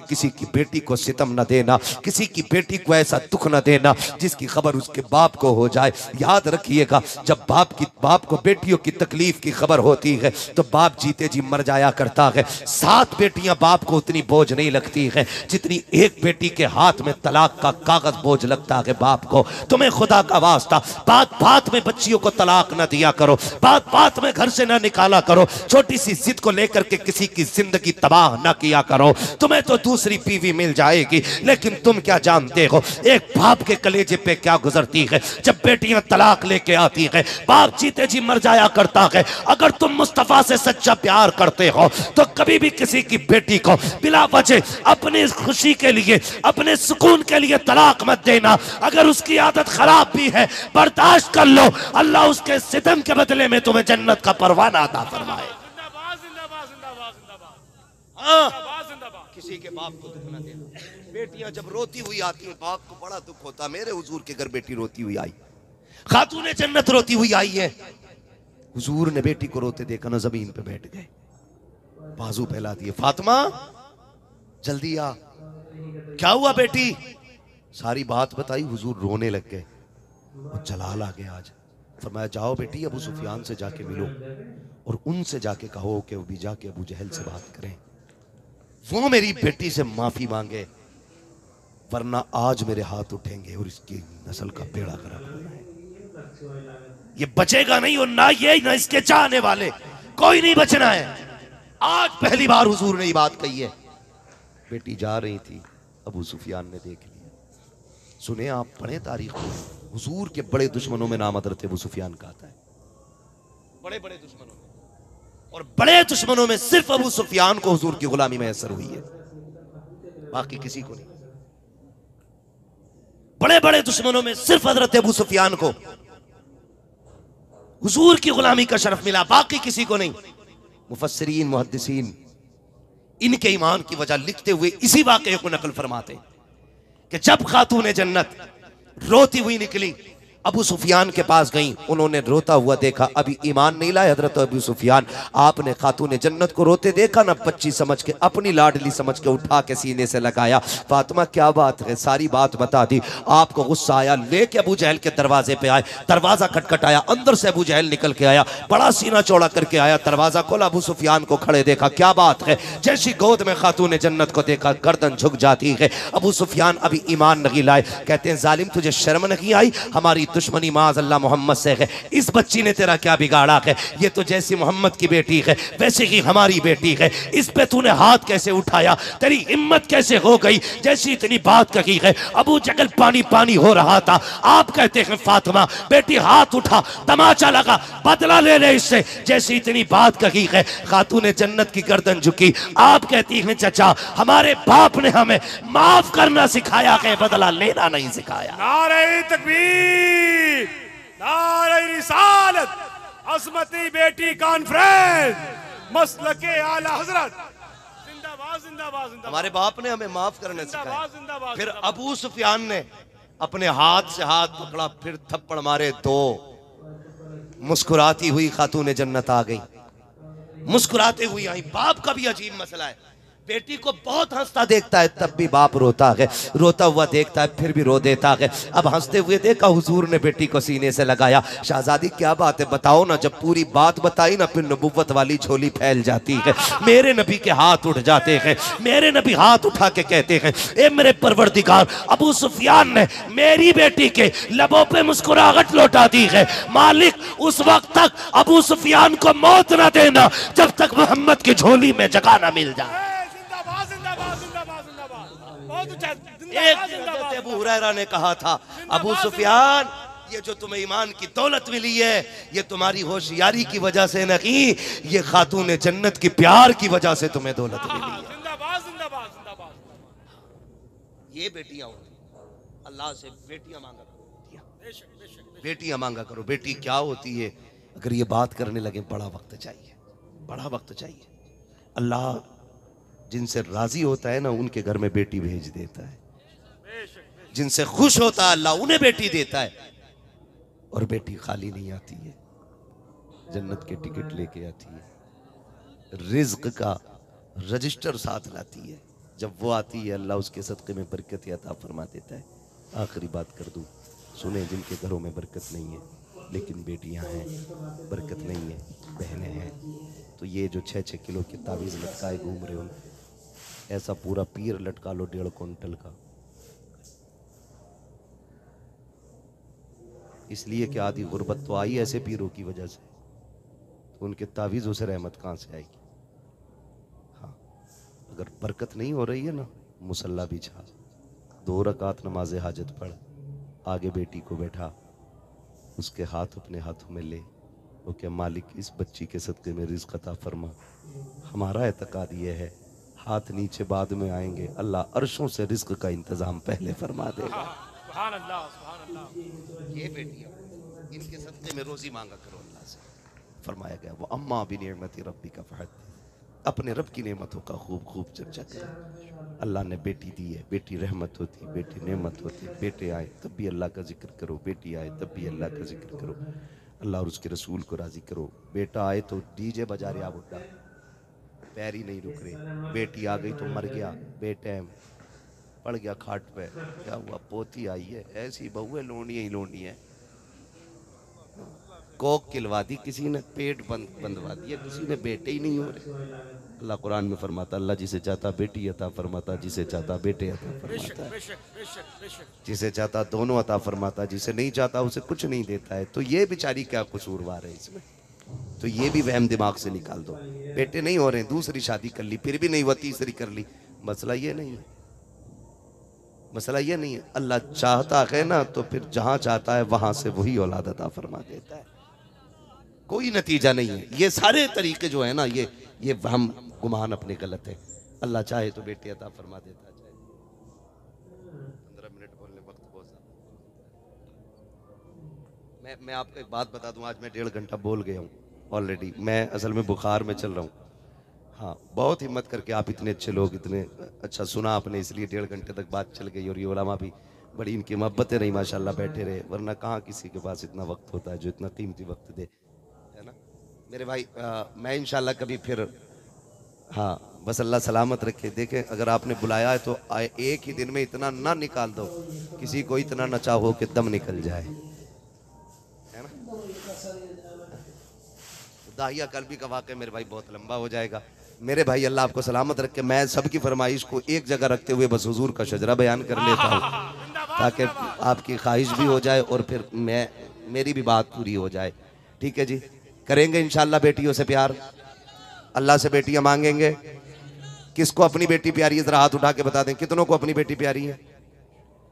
किसी की बेटी को सितम न देना, किसी की बेटी को ऐसा दुख न देना जिसकी खबर उसके बाप को हो जाए। याद रखिएगा, जब बाप को बेटियों की तकलीफ की खबर होती है तो बाप जीते जी मर जाया करता है। 7 बेटियां बाप को उतनी बोझ नहीं लगती है जितनी एक बेटी के हाथ में तलाक का कागज बोझ लगता है बाप को। तुम्हें खुदा का वास्ता बात बात में बच्चियों को तलाक न दिया करो, बात बात में घर से न निकाला करो, छोटी सी जिद को लेकर के किसी की जिंदगी तबाह न किया करो। तुम्हें तो दूसरी बीवी मिल जाएगी, लेकिन तुम क्या जानते हो एक बाप के कलेजे पे क्या गुजरती है जब बेटियां तलाक लेके आती है। बाप जीते जी मर जाया करता है। अगर तुम मुस्तफा से सच्चा प्यार करते हो तो कभी भी किसी की बेटी को बिला वजह अपनी खुशी के लिए, अपने सुकून के लिए तलाक मत देना। अगर उसकी आदत खराब भी है बर्दाश्त कर लो, अल्लाह उसके सितम के बदले में तुम्हें जन्नत का परवाना अता फरमाए। किसी के बाप को दुख न देना। बेटियां जब रोती हुई आती हैं बाप को बड़ा दुख होता। मेरे हुजूर के घर बेटी रोती हुई आई, खातून जन्नत रोती हुई आई है। हुजूर ने बेटी को रोते देखा ना, जमीन पे बैठ गए, बाजू फैला दिए, फातिमा जल्दी आ, क्या हुआ बेटी? सारी बात बताई। हुजूर रोने लग गए और जलाल आ गया। आज फरमाया जाओ बेटी अबू सुफियान से जाके मिलो और उनसे जाके कहो कि वो भी जाके अबू जहल से बात करें, वो मेरी बेटी से माफी मांगे, वरना आज मेरे हाथ उठेंगे और इसकी नस्ल का बेड़ा गर्क होना है। ये बचेगा नहीं, और ना ये ना इसके चाहने वाले, कोई नहीं बचना है। आज पहली बार हुजूर ने ये बात कही है। बेटी जा रही थी, अबू सुफियान ने देख लिया। सुने आप पढ़े तारीख को, हुजूर के बड़े दुश्मनों में नाम हज़रत अबू सुफियान का आता है। बड़े बड़े दुश्मनों में, और बड़े दुश्मनों में सिर्फ अबू सुफियान को हुजूर की गुलामी मैसर हुई है, बाकी किसी को नहीं। बड़े बड़े दुश्मनों में सिर्फ हजरत अबू सुफियान को हुजूर की गुलामी का शरफ मिला, बाकी किसी को नहीं। मुफस्सिरीन मुहद्दिसीन इनके ईमान की वजह लिखते हुए इसी वाक़े को नकल फरमाते कि जब खातून जन्नत रोती हुई निकली, अबू सुफियान के पास गई, उन्होंने रोता हुआ देखा। अभी ईमान नहीं लाए हजरत अबू सुफियान, आपने खातून जन्नत को रोते देखा ना, बच्ची समझ के, अपनी लाडली समझ के उठा के सीने से लगाया। फातिमा क्या बात है, सारी बात बता दी। आपको गुस्सा आया, लेके अबू जहल के दरवाजे पे आए, दरवाजा खटखटाया, अंदर से अबू जहल निकल के आया, बड़ा सीना चौड़ा करके आया, दरवाजा खोला, अबू सुफियान को खड़े देखा। क्या बात है? जैसी गोद में खातून जन्नत को देखा गर्दन झुक जाती है। अबू सुफियान अभी ईमान नहीं लाए, कहते हैं जालिम तुझे शर्म नहीं आई? हमारी दुश्मनी माज अल्लाह मोहम्मद से है, इस बच्ची ने तेरा क्या बिगाड़ा है? ये तो जैसी मोहम्मद की बेटी है वैसे ही हमारी बेटी है, इस पे तूने हाथ कैसे उठाया? तेरी हिम्मत कैसे हो गई? जैसी इतनी बात कही है। अबू जहल पानी पानी हो रहा था। आप कहते हैं फातिमा बेटी हाथ उठा, तमाचा लगा, बदला ले ले इससे। जैसी इतनी बात कही है, खातून जन्नत की गर्दन झुकी। आप कहती हैं चचा हमारे बाप ने हमें माफ करना सिखाया है, बदला लेना नहीं सिखाया। नारे तकबीर, नारे रिसालत, अज़मती बेटी कॉन्फ्रेंस, मसलके आला हजरत, जिंदाबाद जिंदाबाद जिंदाबाद। हमारे बाप ने हमें माफ करने सिखाया। जिंदाबाद। फिर अबू सुफियान ने अपने हाथ से हाथ पकड़ा, फिर थप्पड़ मारे दो। मुस्कुराती हुई खातून जन्नत आ गई, मुस्कुराते हुई आई। बाप का भी अजीब मसला है, बेटी को बहुत हंसता देखता है तब भी बाप रोता है, रोता हुआ देखता है फिर भी रो देता है। अब हंसते हुए देखा, हुजूर ने बेटी को सीने से लगाया। शहजादी क्या बात है बताओ ना। जब पूरी बात बताई ना, फिर नबुव्वत वाली झोली फैल जाती है। मेरे नबी के हाथ उठ जाते हैं, मेरे नबी हाथ उठा के कहते हैं ए मेरे परवरदिगार, अबू सुफियान ने मेरी बेटी के लबों पे मुस्कुराहट लौटा दी है। मालिक उस वक्त तक अबू सुफियान को मौत ना देना जब तक मोहम्मद की झोली में जगह ना मिल जाए। एक अबू हुरैरा ने कहा था, अबू सुफियान ये जो तुम्हें ईमान की दौलत मिली है ये तुम्हारी होशियारी की वजह से नहीं, ये खातून जन्नत की प्यार की वजह से तुम्हें दौलत मिली है। ये बेटियां अल्लाह से बेटियां मांगा करो, बेटियां मांगा करो। बेटी क्या होती है अगर ये बात करने लगे, बड़ा वक्त चाहिए, बड़ा वक्त चाहिए। अल्लाह जिनसे राजी होता है ना उनके घर में बेटी भेज देता है, जिनसे खुश होता है अल्लाह उन्हें बेटी देता है। और बेटी खाली नहीं आती है, जन्नत के टिकट लेके आती है, रिज्क का रजिस्टर साथ लाती है। जब वो आती है अल्लाह उसके सदक़े में बरकत अता फरमा देता है। आखिरी बात कर दूँ, सुने जिनके घरों में बरकत नहीं है लेकिन बेटियां हैं, बरकत नहीं है, बहनें हैं, तो ये जो 6-6 किलो की तावीज़ लटकाए घूम रहे हो, ऐसा पूरा पीर लटका लो 1.5 क्विंटल का, इसलिए कि आधी गुर्बत तो आई ऐसे पीरों की वजह से, तो उनके तावीज़ों से रहमत कहाँ से आएगी। हाँ, अगर बरकत नहीं हो रही है ना, मुसल्ला बिछा, 2 रकात नमाज हाजत पढ़, आगे बेटी को बैठा, उसके हाथ अपने हाथों में ले, वो क्या मालिक इस बच्ची के सदक़े में रिज़्क़ अता फरमा। हमारा एतक़ाद ये है, हाथ नीचे बाद में आएंगे, अल्लाह अर्शों से रिज़्क़ का इंतज़ाम पहले फरमा देगा। सुभान अल्लाह, सुभान अल्लाह। ये बेटियां इनके सदक़े में रोज़ी मांगा करो अल्लाह से, फरमाया गया वो अम्मा बिनिअमति रब्बिका फहद्दिस, अपने रब की नेमतों का खूब खूब चर्चा करो। अल्लाह ने बेटी दी है, बेटी रहमत होती, बेटी नेमत होती, बेटे आए तब भी अल्लाह का जिक्र करो, बेटी आए तब भी अल्लाह का जिक्र करो, अल्लाह और उसके रसूल को राज़ी करो। बेटा आए तो डीजे बजा रहा बुड्ढा, पैर ही नहीं रुक रहे, बेटी आ गई तो मर गया, बेटैम पड़ गया खाट पे, क्या हुआ, पोती आई है, ऐसी बहू है, लोंडी ही लोंडी है, कोक खिलवा दी किसी ने, पेट बंदवा दिया किसी ने, बेटे ही नहीं हो रहे। अल्लाह कुरान में फरमाता, अल्लाह जिसे चाहता बेटी अता फरमाता, जिसे चाहता बेटे अता फरमाता, जिसे चाहता दोनों अता फरमाता, जिसे नहीं चाहता उसे कुछ नहीं देता है। तो ये बेचारी क्या कसूरवार है इसमें, तो ये भी वहम दिमाग से निकाल दो। बेटे नहीं हो रहे, दूसरी शादी कर ली, फिर भी नहीं हुआ, तीसरी कर ली, मसला ये नहीं है, मसला ये नहीं है। अल्लाह चाहता है ना तो फिर जहां चाहता है वहां से वही औलाद अता फरमा देता है, कोई नतीजा नहीं है। ये सारे तरीके जो है ना, ये हम गुमान अपने गलत है। अल्लाह चाहे तो बेटे अता फरमा देता, चाहे 15 मिनट बोलने वक्त बहुत ज़्यादा। मैं आपको एक बात बता दूं, आज मैं 1.5 घंटा बोल गया हूँ ऑलरेडी। मैं असल में बुखार में चल रहा हूँ। हाँ, बहुत हिम्मत करके आप इतने अच्छे लोग, इतने अच्छा सुना आपने, इसलिए 1.5 घंटे तक बात चल गई। और ये उलमा भी बड़ी इनकी मोहब्बतें रही माशाल्लाह, बैठे रहे, वरना कहाँ किसी के पास इतना वक्त होता है जो इतना कीमती वक्त दे, है ना मेरे भाई। मैं इंशाल्लाह कभी फिर, हाँ बस अल्लाह सलामत रखे। देखें अगर आपने बुलाया है तो एक ही दिन में इतना ना निकाल दो, किसी को इतना न चाहो कि दम निकल जाए, है ना। दाहिया कल्बी का वाक़या मेरे भाई बहुत लंबा हो जाएगा। मेरे भाई अल्लाह आपको सलामत रखे। मैं सबकी फरमाइश को एक जगह रखते हुए बस हुजूर का शजरा बयान कर लेता हूँ, ताकि आपकी ख्वाहिश भी हो जाए और फिर मेरी भी बात पूरी हो जाए। ठीक है जी, करेंगे इंशाल्लाह बेटियों से प्यार, अल्लाह से बेटियां मांगेंगे। किसको अपनी बेटी प्यारी है जरा हाथ उठा के बता दें, कितनों को अपनी बेटी प्यारी है?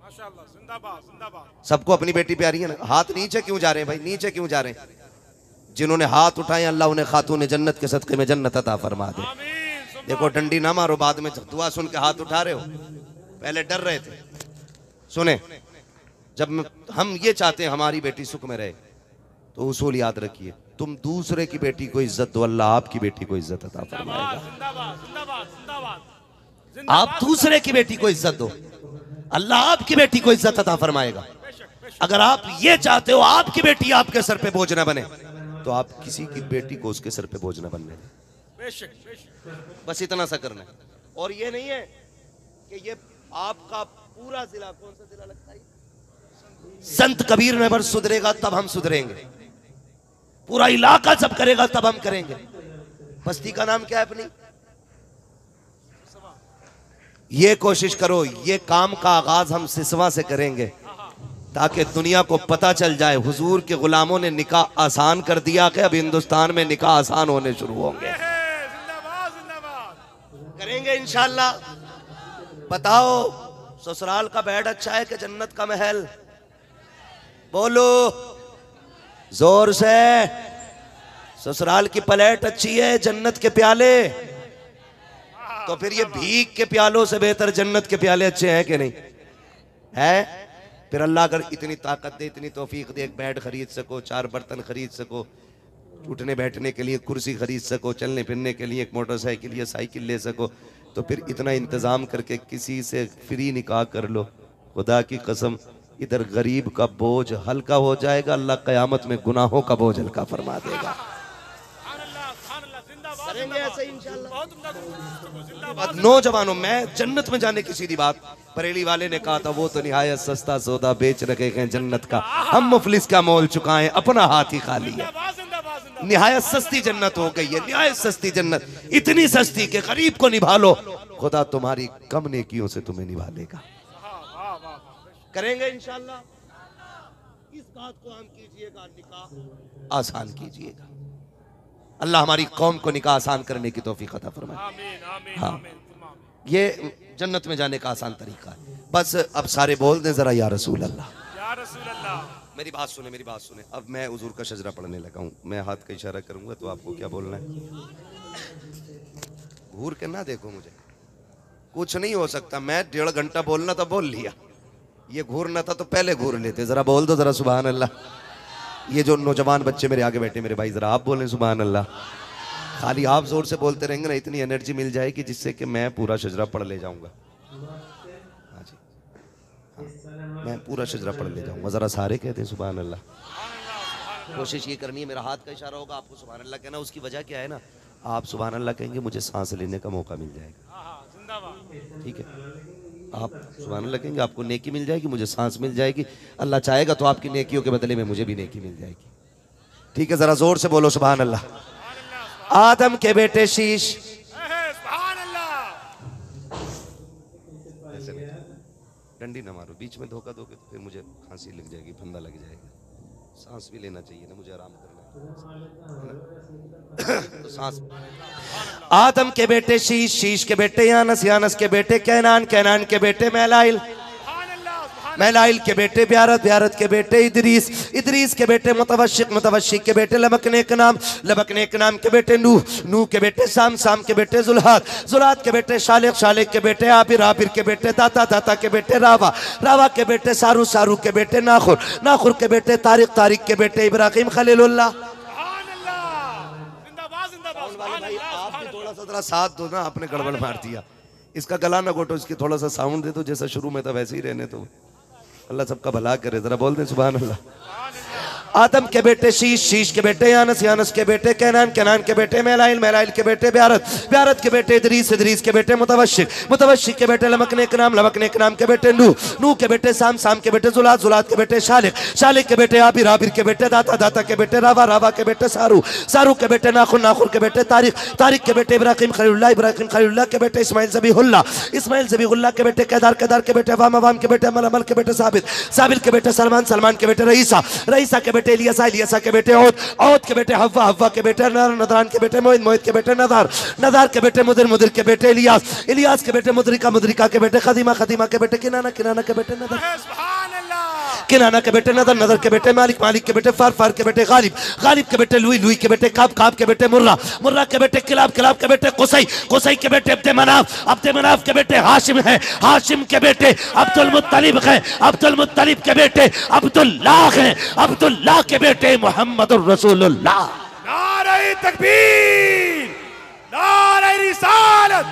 माशाअल्लाह, जिंदाबाद जिंदाबाद। सबको अपनी बेटी प्यारी है ना? हाथ नीचे क्यों जा रहे हैं भाई, नीचे क्यों जा रहे हैं? जिन्होंने हाथ उठाए अल्लाह उन्हें खातून जन्नत के सदक़े में जन्नत अता फरमा दे। देखो डंडी ना मारो, बाद में दुआ सुन के हाथ उठा रहे हो, पहले डर रहे थे। सुने, जब हम ये चाहते हैं हमारी बेटी सुख में रहे, तो उसूल याद रखिए, तुम दूसरे की बेटी को इज्जत दो, अल्लाह आपकी बेटी को इज्जत अता फरमाएगा। आप दूसरे की बेटी को इज्जत दो, अल्लाह आपकी बेटी को इज्जत अता फरमाएगा। अगर आप ये चाहते हो आपकी बेटी आपके सर पे बोझ न बने, तो आप किसी की बेटी को उसके सर पे बोझ न बनने दें। बस इतना सा करना है। और ये नहीं है कि ये आपका पूरा जिला, कौन सा जिला लगता है, संत कबीर ने बस सुधरेगा तब हम सुधरेंगे, पूरा इलाका सब करेगा तब हम करेंगे। बस्ती का नाम क्या है अपनी? ये कोशिश करो, ये काम का आगाज हम सिसवा से करेंगे, ताकि दुनिया को पता चल जाए हुजूर के गुलामों ने निकाह आसान कर दिया कि अब हिंदुस्तान में निकाह आसान होने शुरू होंगे। करेंगे इंशाल्लाह। बताओ ससुराल का बेड अच्छा है कि जन्नत का महल? बोलो जोर से। ससुराल की प्लेट अच्छी है, जन्नत के प्याले? तो फिर ये भीख के प्यालों से बेहतर जन्नत के प्याले अच्छे हैं कि नहीं है? फिर अल्लाह अगर इतनी ताकत दे, इतनी तौफीक दे, एक बेड खरीद सको, 4 बर्तन खरीद सको, उठने बैठने के लिए कुर्सी खरीद सको, चलने फिरने के लिए एक मोटरसाइकिल या साइकिल ले सको, तो फिर इतना इंतज़ाम करके किसी से फ्री निकाह कर लो। खुदा की कसम, इधर गरीब का बोझ हल्का हो जाएगा, अल्लाह क़यामत में गुनाहों का बोझ हल्का फरमा देगा। करेंगे ऐसे इंशाल्लाह। बहुत उम्दा गुफ्तगू, जिंदाबाद। नौजवानों, मैं जन्नत में जाने की सीधी बात, बरेली वाले ने कहा था वो तो निहायत सस्ता सौदा बेच रखे हैं जन्नत का, हम मुफलिस का मोल चुकाएं, अपना हाथ ही खाली है। जिंदाबाद, जिंदाबाद, जिंदाबाद। निहायत सस्ती जन्नत हो गई है, निहायत सस्ती जन्नत, इतनी सस्ती कि गरीब को निभा लो, खुदा तुम्हारी कम नेकियों से तुम्हें निभा लेगा। वाह, वाह, वाह, वाह। करेंगे इंशाल्लाह। इस बात को हम कीजिएगा, निकाह आसान कीजिएगा। अल्लाह हमारी कौम को निकाह आसान करने की तौफीक अता फरमाए। आमीन, आमीन, हाँ। आमीन, तुम आमीन। ये जन्नत में जाने का आसान तरीका है। बस अब सारे बोल दें जरा या रसूल अल्लाह। या रसूल अल्लाह। मेरी बात सुने, मेरी बात सुने। अब मैं हुजूर का शजरा पढ़ने लगा हूँ, मैं हाथ का इशारा करूंगा तो आपको क्या बोलना है। घूर के ना देखो मुझे, कुछ नहीं हो सकता। मैं 1.5 घंटा बोलना था, बोल लिया। ये घूरना था तो पहले घूर लेते। जरा बोल दो जरा सुभान अल्लाह। ये जो नौजवान बच्चे मेरे आगे बैठे मेरे भाई, जरा आप बोलें सुभान अल्लाह। खाली आप जोर से बोलते रहेंगे ना, इतनी एनर्जी मिल जाएगी जिससे कि मैं पूरा शजरा पढ़ ले जाऊंगा। हाँ जी, हाँ, मैं पूरा शजरा पढ़ ले जाऊंगा। जरा सारे कहते हैं सुभान अल्लाह। कोशिश ये करनी है, मेरा हाथ का इशारा होगा, आपको सुभान अल्लाह कहना। उसकी वजह क्या है ना, आप सुभान अल्लाह कहेंगे मुझे सांस लेने का मौका मिल जाएगा। हाँ, हाँ, जिंदाबाद। ठीक है, आप सुभान अल्लाह कहेंगे, आपको नेकी मिल जाएगी, मुझे सांस मिल जाएगी। अल्लाह चाहेगा तो आपकी नेकियों के बदले में मुझे भी नेकी मिल जाएगी। ठीक है, जरा जोर से बोलो सुभान अल्लाह। आदम के बेटे शीश, सुभान अल्लाह। ऐसे नहीं, डंडी ना मारो, बीच में धोखा दोगे तो फिर मुझे खांसी लग जाएगी, फंदा लग जाएगा। सांस भी लेना चाहिए ना, मुझे आराम करना है तो सांस। आदम के बेटे शीश, शीश के बेटे यानस, यानस के बेटे कैनान, कैनान के बेटे मैलाइल, सुभान अल्लाह, सुभान मैलाइल के बेटे ब्यारत, ब्यारत के बेटे इदरीस, इदरीस के बेटे मुतवशिक, मुतवशिक के बेटे लबकने के नाम, लबकने के नाम के बेटे नूह, नूह के बेटे साम, साम के बेटे जुल्हाद, जुल्हाद के बेटे शालिक, शालिक के बेटे आबिर, आबिर के बेटे दाता, दाता के बेटे रावा, रावा के बेटे सारू, सारू के बेटे नाखुर, नाखुर के बेटे तारिक, तारिक के बेटे इब्राहिम खलीलुल्लाह। अल्लाह। जिंदाबाद, जिंदाबाद, सुभान अल्लाह, आप सुभान भी अल्लाह। थोड़ा सा जरा साथ दो ना, आपने गड़बड़ मार दिया। इसका गला ना घोटो, इसकी थोड़ा सा साउंड दे दो, जैसा शुरू में था वैसे ही रहने दो। अल्लाह सबका भला करे, जरा बोल दे सुभान अल्लाह। आदम के बेटे शीश, शीश के बेटे यानस, यानस के बेटे कैनान, कैनान के बेटे मैलाइल, मैलाइल के बेटे ब्यारत, ब्यारत के बेटे इदरीस, इदरीस के बेटे मुतवशिक, मुतवशिक के बेटे लबकने के नाम, लबकने के नाम के बेटे नूह, नूह के बेटे साम, साम के बेटे जुलाद, जुलाद के बेटे शालिक, शालिक के बेटे आबिर, आबिर के बेटे दाता, दाता के बेटे रावा, रावा के बेटे सारू, सारू के बेटे नाखुर, नाखुर के बेटे तारिक, तारिक के बेटे इब्राहिम खलीलुल्लाह, इब्राहिम खलीलुल्लाह के बेटे इस्माइल ज़बीहुल्लाह, इस्माइल ज़बीहुल्लाह के बेटे केदार, केदार के बेटे अवाम, अवाम के बेटे अमल, अमल के बेटे साबित, साबिल के बेटे सलमान, सलमान के बेटे रईसा, रईसा के बेटे इलियासा, इलियासा के बेटे औद, औद के बेटे हव्वा, हव्वा के बेटे नदर, नदरान के बेटे मोहित, मोहित के बेटे नदार, नदार के बेटे मुदिर, मुदिर के बेटे इलियास, इलियास के बेटे मुदरिका, मुदरिका के बेटे खदीमा, खदीमा के बेटे किनाना, किनाना के बेटे नदर, सुभान अल्लाह। किनाना के बेटे नदर, नदर के बेटे मालिक, मालिक के बेटे फार, फार के बेटे गालिब, गालिब के बेटे लुई, लुई के बेटे काब, काब के बेटे मुर्रा, मुर्रा के बेटे किलाब, किलाब के बेटे कुसई, कुसई के बेटे अब्दे मनाफ, अब्दे मनाफ के बेटे हाशिम है, हाशिम के बेटे अब्दुल मुत्तलिब है, अब्दुल मुत्तलिब के बेटे अब्दुल्लाह है, अब्दुल्लाह के बेटे मुहम्मदुर रसूलुल्लाह। नारे तकबीर, नारे रिसालत,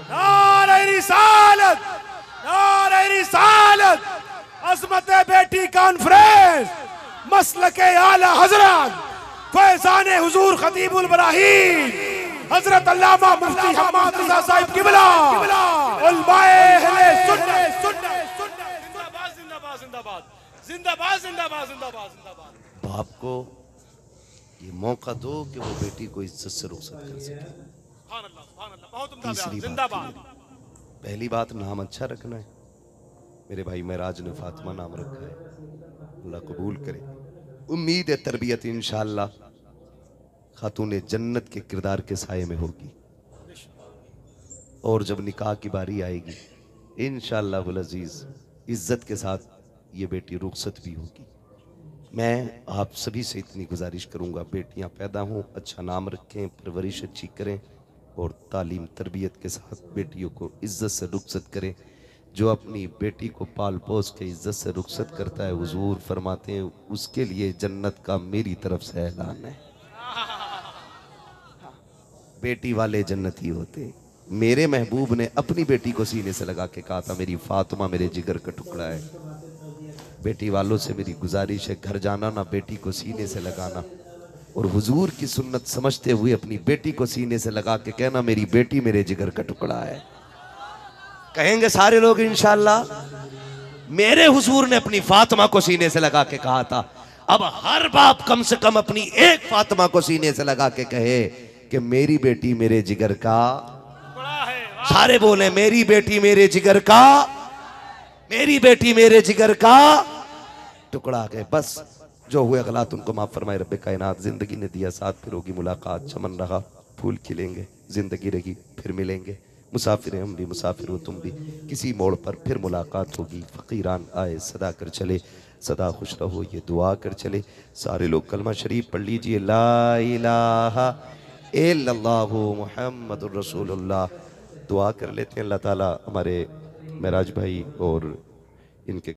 नारे रिसालत, नारे रिसालत। अज़मत बेटी कॉन्फ्रेंस, मसलके आला हजरत फैजान हुजूर खतीबुल बराहीन हजरत अल्लामा मुफ्ती हम्माद रज़ा साहिब किबला, उलमाए अहले सुन्नत। जिंदाबाद, जिंदाबाद, जिंदाबाद, जिंदाबाद, जिंदाबाद, जिंदाबाद, जिंदाबाद। बाप को ये मौका दो कि वो बेटी को इज्जत से रुखसत कर सके। सुभान अल्लाह, सुभान अल्लाह, बहुत उम्दा तीसरी बयान, बात, जिंदाबाद। पहली बात नाम अच्छा रखना है। मेरे भाई महराज ने फातिमा नाम रखा है, अल्लाह कबूल करे। उम्मीद है तरबियत इंशाअल्लाह खातून जन्नत के किरदार के साये में होगी, और जब निकाह की बारी आएगी इंशाअल्लाह अज़ीज़ इज्जत के साथ ये बेटी रुखसत भी होगी। मैं आप सभी से इतनी गुजारिश करूँगा, बेटियाँ पैदा हों, अच्छा नाम रखें, परवरिश अच्छी करें, और तालीम तरबियत के साथ बेटियों को इज्जत से रुखसत करें। जो अपनी बेटी को पाल पोस के इज्जत से रुखसत करता है, हुजूर फरमाते हैं उसके लिए जन्नत का मेरी तरफ से ऐलान है। बेटी वाले जन्नती होते। मेरे महबूब ने अपनी बेटी को सीने से लगा के कहा था, मेरी फातिमा मेरे जिगर का टुकड़ा है। बेटी वालों से मेरी गुजारिश है, घर जाना ना बेटी को सीने से लगाना, और हुजूर की सुन्नत समझते हुए अपनी बेटी को सीने से लगा के कहना मेरी बेटी मेरे जिगर का टुकड़ा है। कहेंगे सारे लोग इंशाअल्लाह। मेरे हुजूर ने अपनी फातिमा को सीने से लगा के कहा था, अब हर बाप कम से कम अपनी एक फातिमा को सीने से लगा के कहे कि मेरी बेटी मेरे जिगर का बड़ा है। सारे बोले मेरी बेटी मेरे जिगर का, मेरी बेटी मेरे जिगर का टुकड़ा है। बस जो हुए गलत उनको माफ फरमाए रब्बे कायनात। जिंदगी ने दिया साथ, फिर होगी मुलाकात, चमन रहा फूल खिलेंगे, जिंदगी रही फिर मिलेंगे, मुसाफिर हम भी मुसाफिर हो तुम भी, किसी मोड़ पर फिर मुलाकात होगी। फकीरान आए सदा कर चले, सदा खुश रहो ये दुआ कर चले। सारे लोग कलमा शरीफ पढ़ लीजिए, ला इलाहा इल्लल्लाहु मुहम्मदुर रसूलुल्लाह। दुआ कर लेते हैं, अल्लाह ताला हमारे महराज भाई और इनके